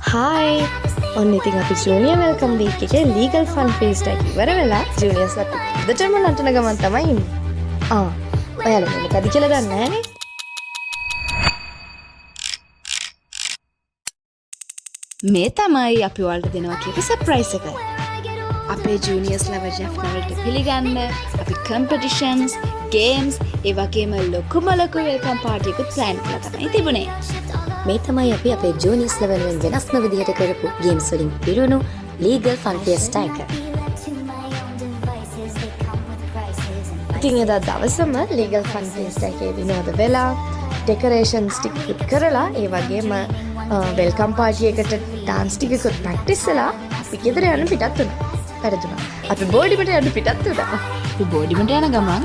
Hi. ඔන්න ඉතින් අපි ජූනියර් වෙල්කම් වීක් එකේ ලීගල් ෆන් ෆෙස්ට් එක ඉවර වෙලා ජූනියර්ස්ලා දෙටම නටන ගමන් තමයි ඉන්නේ. ඔයාලා මොකද කියලා දන්නේ නැහනේ. මේ තමයි අපි ඔයාලට දෙනවා කියපු සර්ප්‍රයිස් එක. අපේ ජූනියර්ස්ලා වජෆ් වලට පිළිගන්න අපි කම්පිටිෂන්ස්, ගේම්ස්, ඒ වගේම ලොකුම ලොකු වෙල්කම් පාටි එකක් ප්ලෑන් කරලා තමයි තිබුණේ. මේ තමයි අපි අපේ ජූනියර්ස් ලෙවල් වලින් වෙනස්ම විදිහට කරපු ගේම්ස් වලින් පිරුණු ලීගල් ෆන් ෆෙස්ට් එක. ඉතින් එදා දවසම ලීගල් ෆන් ෆෙස්ට් එකේ විනෝද වෙලා ඩෙකොරේෂන්ස් ටික කරලා ඒ වගේම වෙල්කම් පාටි එකට ඩාන්ස් ටිකකුත් ප්‍රැක්ටිස් කරලා අපි ගෙදර යන්න පිටත් වුණා. පෙරදුනා. අපි බෝඩිමට යන්න පිටත් වුණා. අපි බෝඩිමට යන ගමන්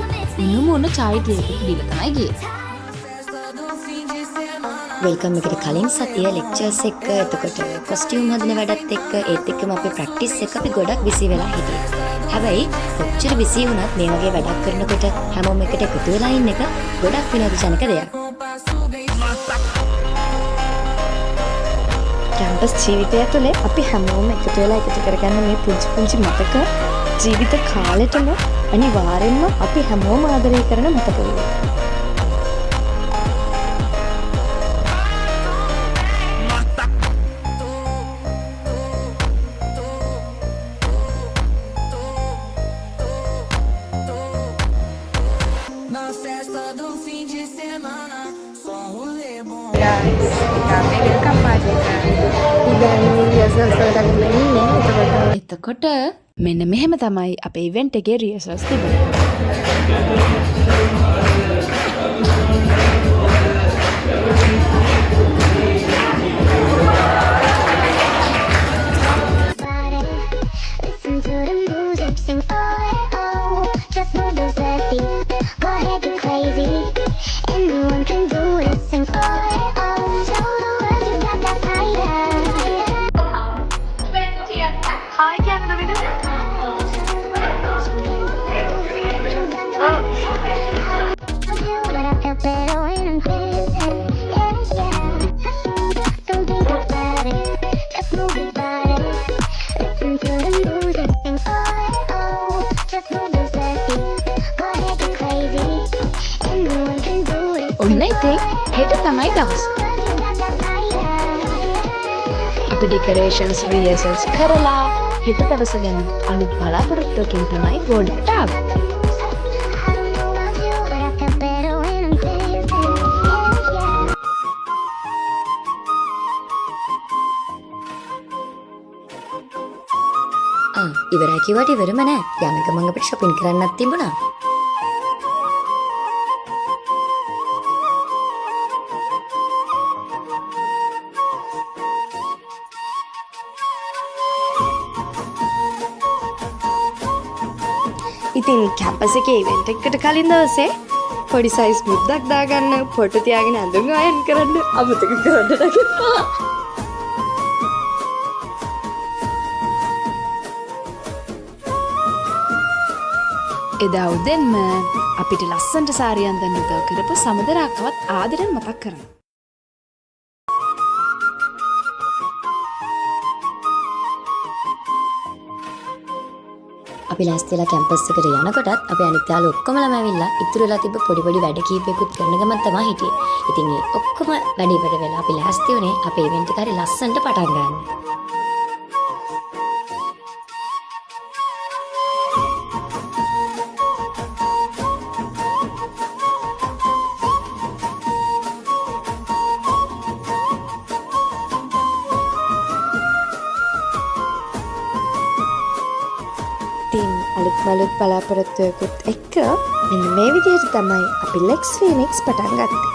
මුණු චායි ටිකක් දීලා තමයි ගියේ. වෙල්කම් එකට කලින් සතිය ලෙක්චර්ස් එක්ක එතකොට කොස්ටියුම් හදන වැඩත් එක්ක ඒත් එක්කම අපේ ප්‍රැක්ටිස් එක අපි ගොඩක් බිසි වෙලා හිටියේ. හැබැයි කොච්චර බිසි වුණත් මේ වගේ වැඩක් කරනකොට හැමෝම එකට එකතු වෙලා ඉන්න එක ගොඩක් විනෝදජනක දෙයක්. කැම්පස් ජීවිතය තුළ අපි හැමෝම එකතු වෙලා එකතු කරගන්න මේ පුංචි පුංචි මතක ජීවිත කාලෙටම අනිවාර්යෙන්ම අපි හැමෝම ආදරය කරන මතක වේවා. එතකොට මෙන්න මෙහෙම තමයි අපේ ඉවෙන්ට් එකේ රිහර්සල්ස් තිබුණේ. ඔන්න ඉතින් හෙට තමයි දවස. අපි ඩෙකොරේෂන්ස් රිහර්සල්ස් කරලා හෙට දවස ගැන අලුත් බලාපොරොත්තුවකින් තමයි බෝඩියට ආවේ. ඉවරයි කිව්වට ඉවරම නෑ. යන ගමන් අපිට shopping කරන්නත් තිබුණා. ඉතින් කැම්පස් එකේ ඉවෙන්ට් එකකට කලින් දවසේ පොඩි සයිස් මුද්දක් දාගන්න ෆොටෝ තියාගෙන ඇඳුම් අයන් කරන්න අමතක කරන්න නැගිට්ටා. එදා උදෙන්ම අපිට ලස්සන්ට සාරිය අඳින්න උදව් කරපු සමදරාක්කවත් ආදරෙන් මතක් කරනවා. අපි ලෑස්තිලා කැම්පස් එකට යනකොටත් අපේ අනිත් යාළුවෝ ඔක්කොමලම ඇවිල්ලා ඉතුරු වෙලා තිබ්බ පොඩි පොඩි වැඩ කීපයකුත් කරන ගමන් තමයි හිටියේ. ඉතින් මේ ඔක්කොම වැඩ ඉවර වෙලා අපි ලෑස්ති වුණේ අපේ ඉවෙන්ට් එක හරි ලස්සනට පටන් ගන්න. අලුත් මලුත් බලාපොරොත්තුවකුත් එක්ක මෙන්න මේ විදිහට තමයි අපි ලෙක්ස් ෆීනික්ස් පටන් ගත්තේ.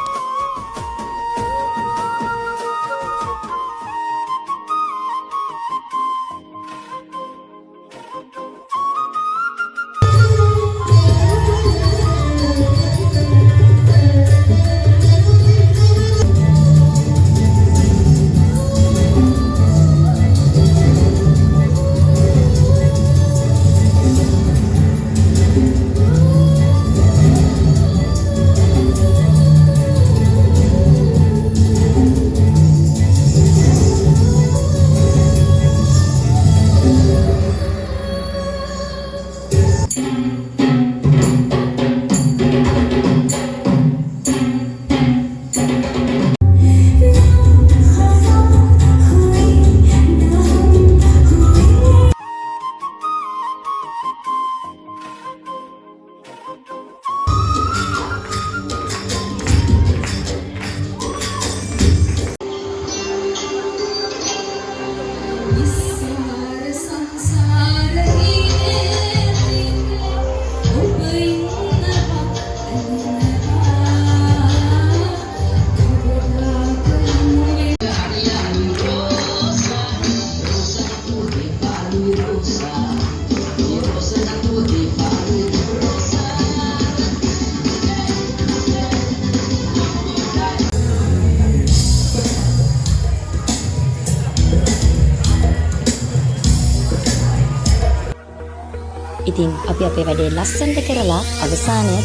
ඉතින් අපි අපේ වැඩේ ලස්සනට කරලා අවසානයේ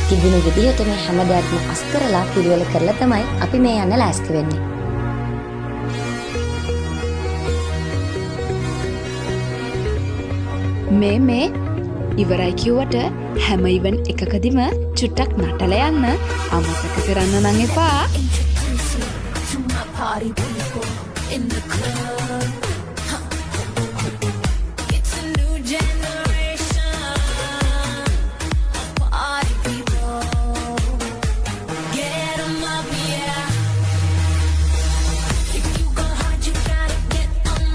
තිබුණු විදිහටම හැම දෙයක්ම අස් කරලා පිළිවෙල කරලා තමයි අපි මේ යන්න ලෑස්ති වෙන්නේ. මේ ඉවරයි කිව්වට හැම ඉවන් එකකදිම චුට්ටක් නටලා යන්න අමතක කරන්න නම් එපා. Party people in the club.